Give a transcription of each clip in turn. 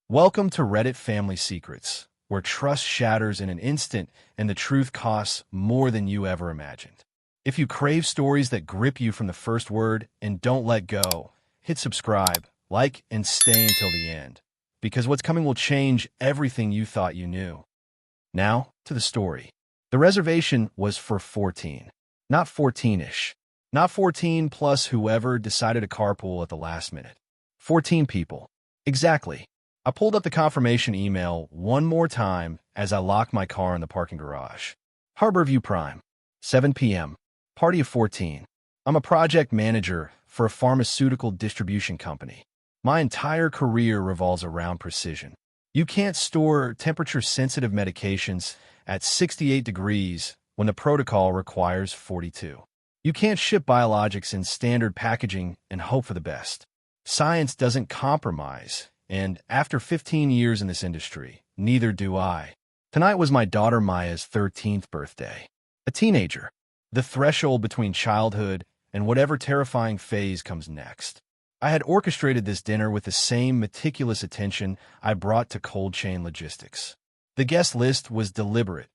Welcome to Reddit Family Secrets, where trust shatters in an instant and the truth costs more than you ever imagined. If you crave stories that grip you from the first word and don't let go, hit subscribe, like, and stay until the end, because what's coming will change everything you thought you knew. Now, to the story. The reservation was for 14, not 14-ish, not 14 plus whoever decided to carpool at the last minute. 14 people. Exactly. I pulled up the confirmation email one more time as I locked my car in the parking garage. Harborview Prime, 7 p.m., party of 14. I'm a project manager for a pharmaceutical distribution company. My entire career revolves around precision. You can't store temperature-sensitive medications at 68 degrees when the protocol requires 42. You can't ship biologics in standard packaging and hope for the best. Science doesn't compromise. And after 15 years in this industry, neither do I. Tonight was my daughter Maya's 13th birthday. A teenager, the threshold between childhood and whatever terrifying phase comes next. I had orchestrated this dinner with the same meticulous attention I brought to cold chain logistics. The guest list was deliberate.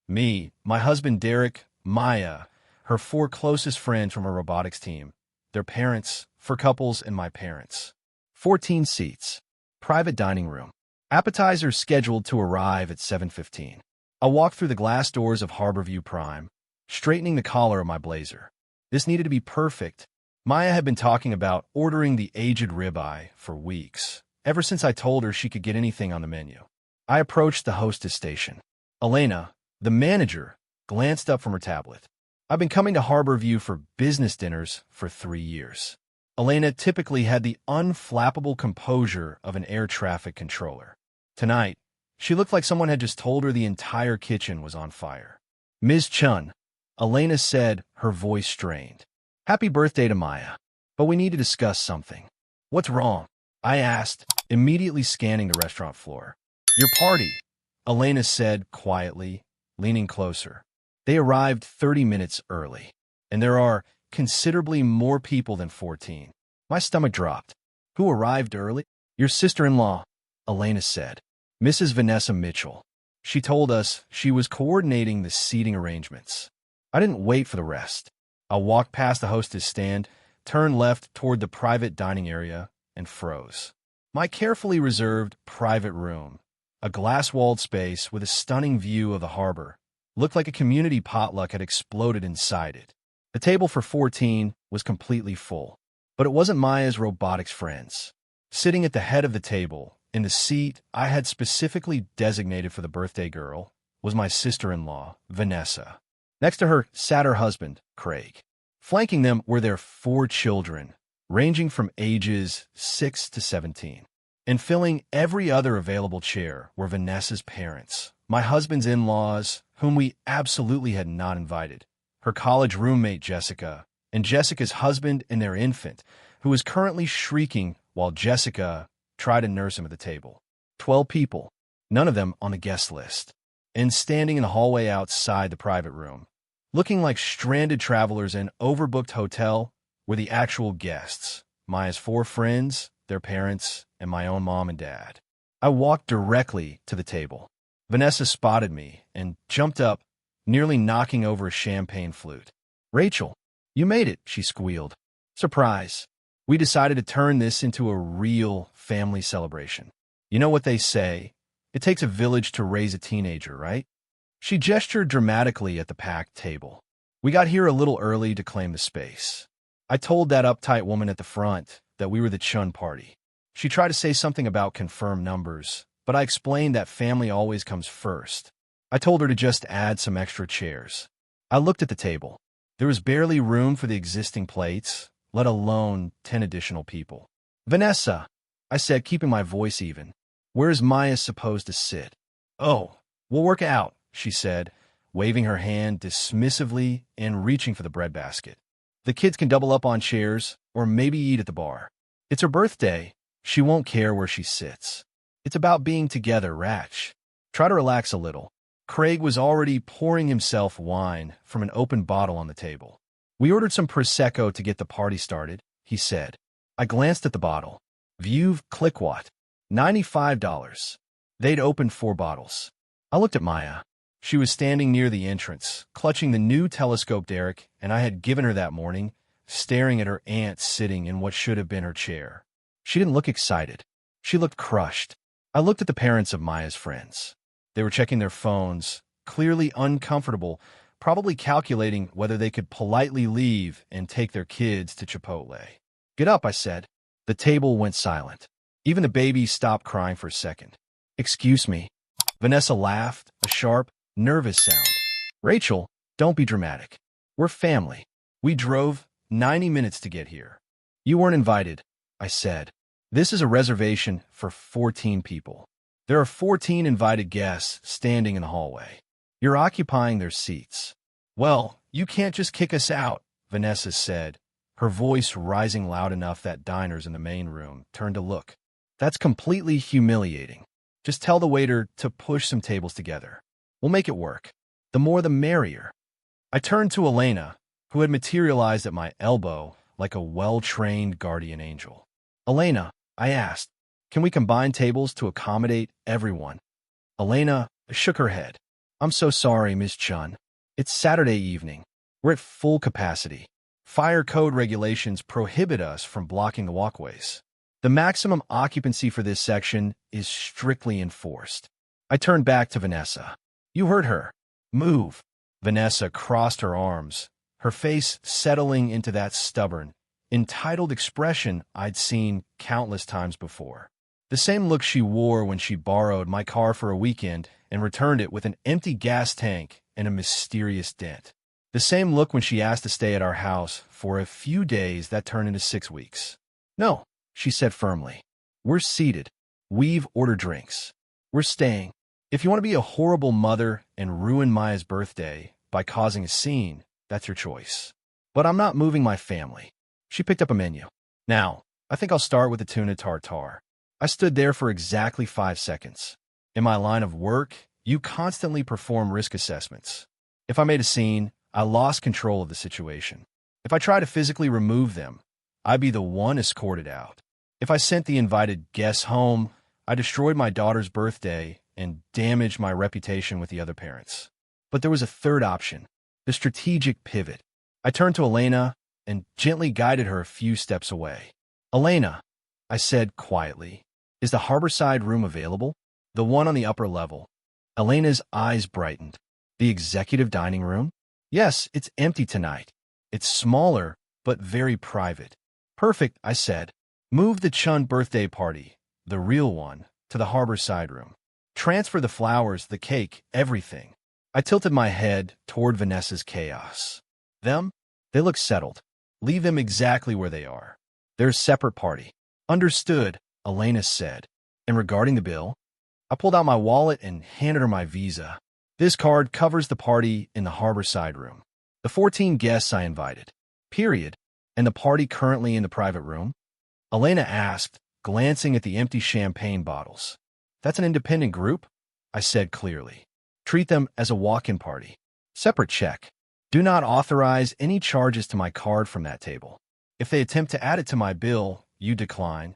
Me, my husband Derek, Maya, her 4 closest friends from her robotics team, their parents, 4 couples, and my parents. 14 seats. Private dining room. Appetizers scheduled to arrive at 7:15. I walked through the glass doors of Harborview Prime, straightening the collar of my blazer. This needed to be perfect. Maya had been talking about ordering the aged ribeye for weeks, ever since I told her she could get anything on the menu. I approached the hostess station. Elena, the manager, glanced up from her tablet. I've been coming to Harborview for business dinners for 3 years. Elena typically had the unflappable composure of an air traffic controller. Tonight, she looked like someone had just told her the entire kitchen was on fire. Ms. Chun, Elena said, her voice strained. Happy birthday to Maya. But we need to discuss something. What's wrong? I asked, immediately scanning the restaurant floor. Your party, Elena said quietly, leaning closer. They arrived 30 minutes early, and there are considerably more people than 14. My stomach dropped. Who arrived early? Your sister-in-law, Elena said. Mrs. Vanessa Mitchell. She told us she was coordinating the seating arrangements. I didn't wait for the rest. I walked past the hostess stand, turned left toward the private dining area, and froze. My carefully reserved private room, a glass-walled space with a stunning view of the harbor, looked like a community potluck had exploded inside it. The table for 14 was completely full, but it wasn't Maya's robotics friends. Sitting at the head of the table, in the seat I had specifically designated for the birthday girl, was my sister-in-law, Vanessa. Next to her sat her husband, Craig. Flanking them were their 4 children, ranging from ages 6 to 17. And filling every other available chair were Vanessa's parents, my husband's in-laws, whom we absolutely had not invited, her college roommate Jessica, and Jessica's husband and their infant, who was currently shrieking while Jessica tried to nurse him at the table. 12 people, none of them on the guest list. And standing in the hallway outside the private room, looking like stranded travelers in an overbooked hotel, were the actual guests, Maya's 4 friends, their parents, and my own mom and dad. I walked directly to the table. Vanessa spotted me and jumped up, nearly knocking over a champagne flute. Rachel, you made it, she squealed. Surprise. We decided to turn this into a real family celebration. You know what they say, it takes a village to raise a teenager, right? She gestured dramatically at the packed table. We got here a little early to claim the space. I told that uptight woman at the front that we were the Chun party. She tried to say something about confirmed numbers, but I explained that family always comes first. I told her to just add some extra chairs. I looked at the table. There was barely room for the existing plates, let alone 10 additional people. Vanessa, I said, keeping my voice even. Where is Maya supposed to sit? Oh, we'll work out, she said, waving her hand dismissively and reaching for the breadbasket. The kids can double up on chairs, or maybe eat at the bar. It's her birthday. She won't care where she sits. It's about being together, Ratch. Try to relax a little. Craig was already pouring himself wine from an open bottle on the table. We ordered some Prosecco to get the party started, he said. I glanced at the bottle. Veuve Clicquot. $95. They'd opened 4 bottles. I looked at Maya. She was standing near the entrance, clutching the new telescope Derek and I had given her that morning, staring at her aunt sitting in what should have been her chair. She didn't look excited. She looked crushed. I looked at the parents of Maya's friends. They were checking their phones, clearly uncomfortable, probably calculating whether they could politely leave and take their kids to Chipotle. "Get up," I said. The table went silent. Even the baby stopped crying for a second. "Excuse me." Vanessa laughed, a sharp, nervous sound. "Rachel, don't be dramatic. We're family. We drove 90 minutes to get here." "You weren't invited," I said. "This is a reservation for 14 people. There are 14 invited guests standing in the hallway. You're occupying their seats." "Well, you can't just kick us out," Vanessa said, her voice rising loud enough that diners in the main room turned to look. "That's completely humiliating. Just tell the waiter to push some tables together. We'll make it work. The more the merrier." I turned to Elena, who had materialized at my elbow like a well-trained guardian angel. "Elena," I asked, "can we combine tables to accommodate everyone?" Elena shook her head. "I'm so sorry, Miss Chun. It's Saturday evening. We're at full capacity. Fire code regulations prohibit us from blocking the walkways. The maximum occupancy for this section is strictly enforced." I turned back to Vanessa. "You heard her. Move." Vanessa crossed her arms, her face settling into that stubborn, entitled expression I'd seen countless times before. The same look she wore when she borrowed my car for a weekend and returned it with an empty gas tank and a mysterious dent. The same look when she asked to stay at our house for a few days that turned into 6 weeks. "No," she said firmly. "We're seated. We've ordered drinks. We're staying. If you want to be a horrible mother and ruin Maya's birthday by causing a scene, that's your choice. But I'm not moving my family." She picked up a menu. "Now, I think I'll start with the tuna tartare." I stood there for exactly 5 seconds. In my line of work, you constantly perform risk assessments. If I made a scene, I lost control of the situation. If I tried to physically remove them, I'd be the one escorted out. If I sent the invited guests home, I destroyed my daughter's birthday and damaged my reputation with the other parents. But there was a third option, the strategic pivot. I turned to Elena and gently guided her a few steps away. "Elena," I said quietly, "is the Harborside room available? The one on the upper level?" Elena's eyes brightened. "The executive dining room? Yes, it's empty tonight. It's smaller, but very private." "Perfect," I said. "Move the Chun birthday party, the real one, to the Harborside room. Transfer the flowers, the cake, everything." I tilted my head toward Vanessa's chaos. "Them? They look settled. Leave them exactly where they are. They're a separate party." "Understood," Elena said. "And regarding the bill?" I pulled out my wallet and handed her my visa. "This card covers the party in the Harborside room. The 14 guests I invited. Period. And the party currently in the private room?" Elena asked, glancing at the empty champagne bottles. "That's an independent group?" I said clearly. "Treat them as a walk-in party. Separate check. Do not authorize any charges to my card from that table. If they attempt to add it to my bill, you decline."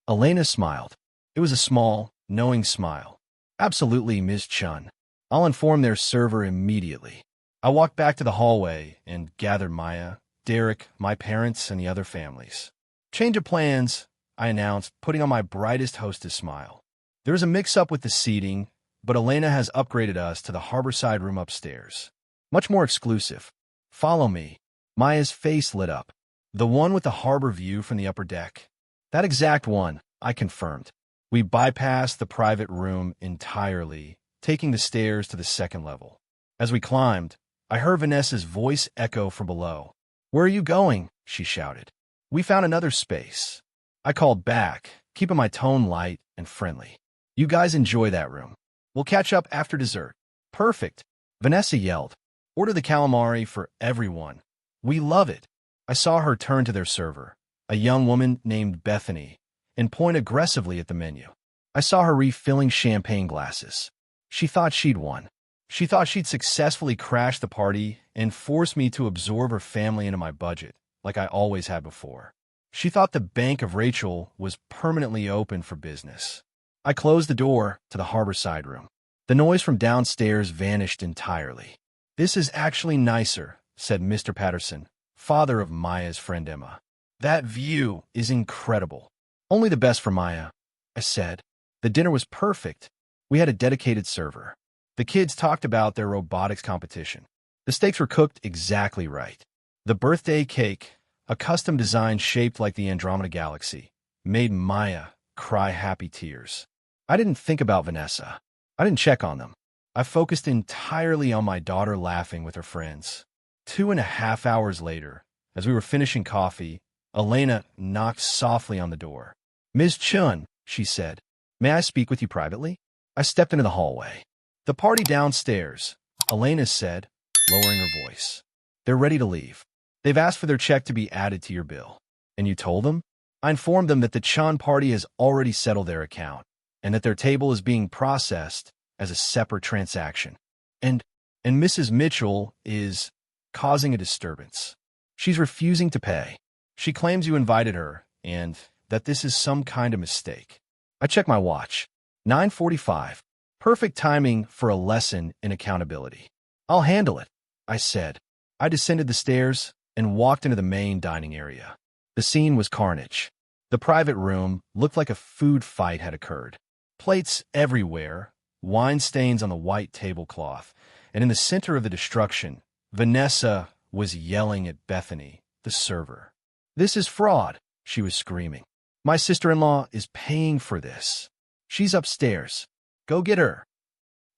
Elena smiled. It was a small, knowing smile. "Absolutely, Ms. Chun. I'll inform their server immediately." I walked back to the hallway and gathered Maya, Derek, my parents, and the other families. "Change of plans," I announced, putting on my brightest hostess smile. "There is a mix-up with the seating, but Elena has upgraded us to the Harborside room upstairs. Much more exclusive. Follow me." Maya's face lit up. "The one with the harbor view from the upper deck?" "That exact one," I confirmed. We bypassed the private room entirely, taking the stairs to the second level. As we climbed, I heard Vanessa's voice echo from below. "Where are you going?" she shouted. "We found another space." I called back, keeping my tone light and friendly. "You guys enjoy that room. We'll catch up after dessert." "Perfect," Vanessa yelled. "Order the calamari for everyone. We love it." I saw her turn to their server, a young woman named Bethany, and point aggressively at the menu. I saw her refilling champagne glasses. She thought she'd won. She thought she'd successfully crashed the party and forced me to absorb her family into my budget, like I always had before. She thought the Bank of Rachel was permanently open for business. I closed the door to the harborside room. The noise from downstairs vanished entirely. "This is actually nicer," said Mr. Patterson, father of Maya's friend Emma. "That view is incredible." "Only the best for Maya," I said. The dinner was perfect. We had a dedicated server. The kids talked about their robotics competition. The steaks were cooked exactly right. The birthday cake, a custom design shaped like the Andromeda Galaxy, made Maya cry happy tears. I didn't think about Vanessa. I didn't check on them. I focused entirely on my daughter laughing with her friends. 2.5 hours later, as we were finishing coffee, Elena knocked softly on the door. "Ms. Chun," she said, "may I speak with you privately?" I stepped into the hallway. "The party downstairs," Elena said, lowering her voice. "They're ready to leave. They've asked for their check to be added to your bill." "And you told them?" "I informed them that the Chun party has already settled their account, and that their table is being processed as a separate transaction. And Mrs. Mitchell is causing a disturbance. She's refusing to pay. She claims you invited her, and that this is some kind of mistake." I checked my watch. 9:45. Perfect timing for a lesson in accountability. "I'll handle it," I said. I descended the stairs and walked into the main dining area. The scene was carnage. The private room looked like a food fight had occurred. Plates everywhere, wine stains on the white tablecloth, and in the center of the destruction, Vanessa was yelling at Bethany, the server. "This is fraud," she was screaming. "My sister-in-law is paying for this. She's upstairs. Go get her."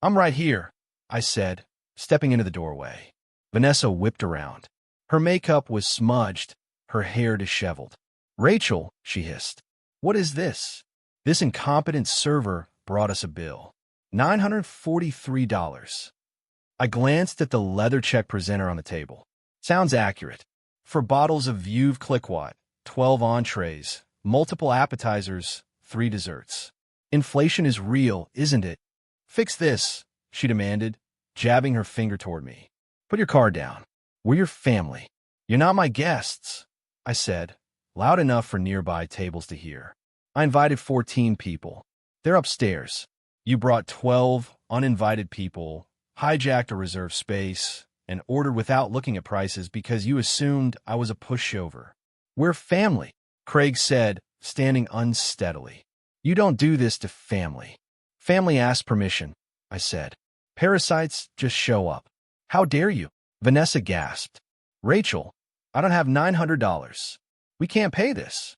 "I'm right here," I said, stepping into the doorway. Vanessa whipped around. Her makeup was smudged, her hair disheveled. "Rachel," she hissed, "what is this?" This incompetent server brought us a bill. $943. I glanced at the leather check presenter on the table. Sounds accurate. For bottles of Veuve Clicquot, 12 entrees, multiple appetizers, 3 desserts. Inflation is real, isn't it? "Fix this," she demanded, jabbing her finger toward me. "Put your card down. We're your family. You're not my guests," I said, loud enough for nearby tables to hear. "I invited 14 people. They're upstairs. You brought 12 uninvited people, hijacked a reserved space, and ordered without looking at prices because you assumed I was a pushover." "We're family," Craig said, standing unsteadily. "You don't do this to family." "Family asks permission," I said. "Parasites just show up." "How dare you?" Vanessa gasped. "Rachel, I don't have $900. We can't pay this."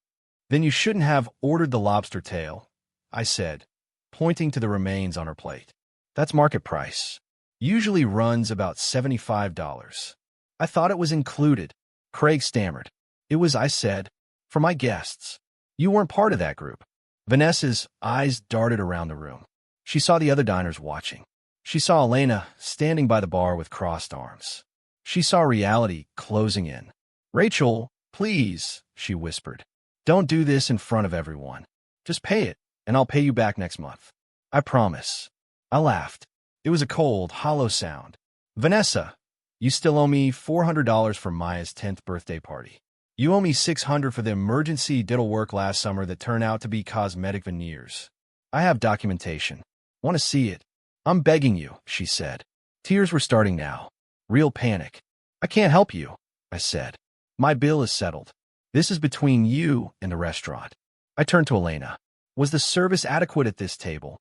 "Then you shouldn't have ordered the lobster tail," I said, pointing to the remains on her plate. "That's market price. Usually runs about $75. I thought it was included." Craig stammered. "It was," I said, "for my guests. You weren't part of that group." Vanessa's eyes darted around the room. She saw the other diners watching. She saw Elena standing by the bar with crossed arms. She saw reality closing in. "Rachel, please," she whispered. "Don't do this in front of everyone. Just pay it, and I'll pay you back next month. I promise." I laughed. It was a cold, hollow sound. "Vanessa, you still owe me $400 for Maya's 10th birthday party. You owe me $600 for the emergency dental work last summer that turned out to be cosmetic veneers. I have documentation. Want to see it?" "I'm begging you," she said. Tears were starting now. Real panic. "I can't help you," I said. "My bill is settled. This is between you and the restaurant." I turned to Elena. "Was the service adequate at this table?"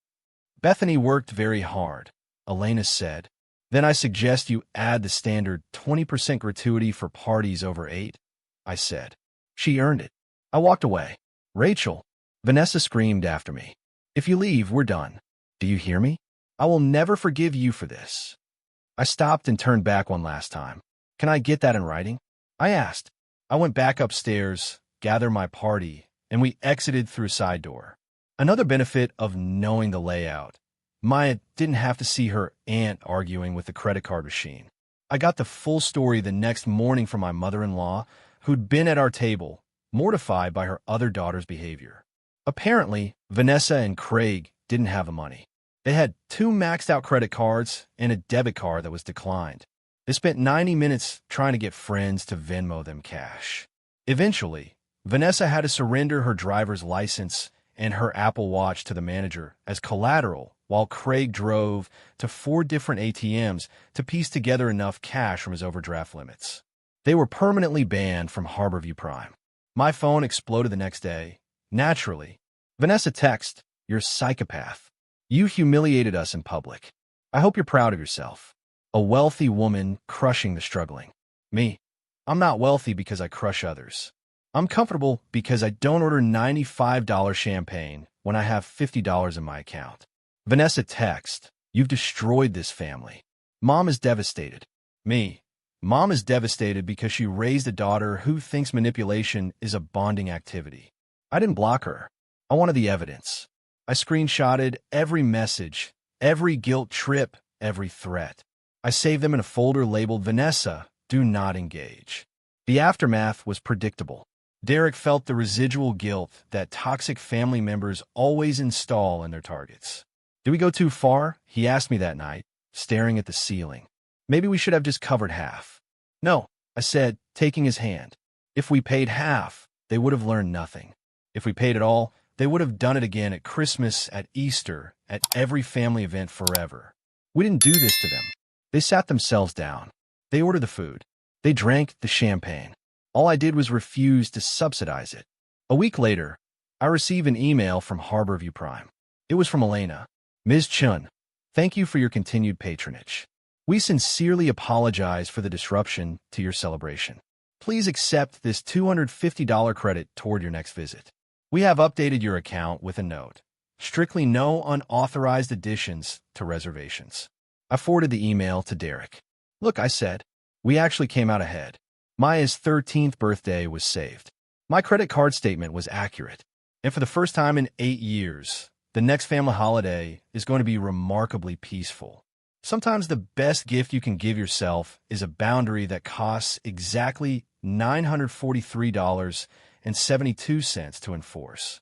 "Bethany worked very hard," Elena said. "Then I suggest you add the standard 20% gratuity for parties over 8, I said. "She earned it." I walked away. "Rachel," Vanessa screamed after me. "If you leave, we're done. Do you hear me? I will never forgive you for this." I stopped and turned back one last time. "Can I get that in writing?" I asked. I went back upstairs, gathered my party, and we exited through a side door. Another benefit of knowing the layout. Maya didn't have to see her aunt arguing with the credit card machine. I got the full story the next morning from my mother-in-law, who'd been at our table, mortified by her other daughter's behavior. Apparently, Vanessa and Craig didn't have the money. They had 2 maxed-out credit cards and a debit card that was declined. They spent 90 minutes trying to get friends to Venmo them cash. Eventually, Vanessa had to surrender her driver's license and her Apple Watch to the manager as collateral, while Craig drove to 4 different ATMs to piece together enough cash from his overdraft limits. They were permanently banned from Harborview Prime. My phone exploded the next day. Naturally. Vanessa text, "You're a psychopath. You humiliated us in public. I hope you're proud of yourself." A wealthy woman crushing the struggling. Me. I'm not wealthy because I crush others. I'm comfortable because I don't order $95 champagne when I have $50 in my account. Vanessa text, "You've destroyed this family. Mom is devastated." Me. Mom is devastated because she raised a daughter who thinks manipulation is a bonding activity. I didn't block her. I wanted the evidence. I screenshotted every message, every guilt trip, every threat. I saved them in a folder labeled Vanessa, do not engage. The aftermath was predictable. Derek felt the residual guilt that toxic family members always install in their targets. "Did we go too far?" he asked me that night, staring at the ceiling. "Maybe we should have just covered half." "No," I said, taking his hand. "If we paid half, they would have learned nothing. If we paid it all, they would have done it again at Christmas, at Easter, at every family event forever. We didn't do this to them. They sat themselves down. They ordered the food. They drank the champagne. All I did was refuse to subsidize it." A week later, I received an email from Harborview Prime. It was from Elena. "Ms. Chun, thank you for your continued patronage. We sincerely apologize for the disruption to your celebration. Please accept this $250 credit toward your next visit. We have updated your account with a note. Strictly no unauthorized additions to reservations." I forwarded the email to Derek. "Look," I said, "we actually came out ahead. Maya's 13th birthday was saved. My credit card statement was accurate. And for the first time in 8 years, the next family holiday is going to be remarkably peaceful. Sometimes the best gift you can give yourself is a boundary that costs exactly $943.72 to enforce."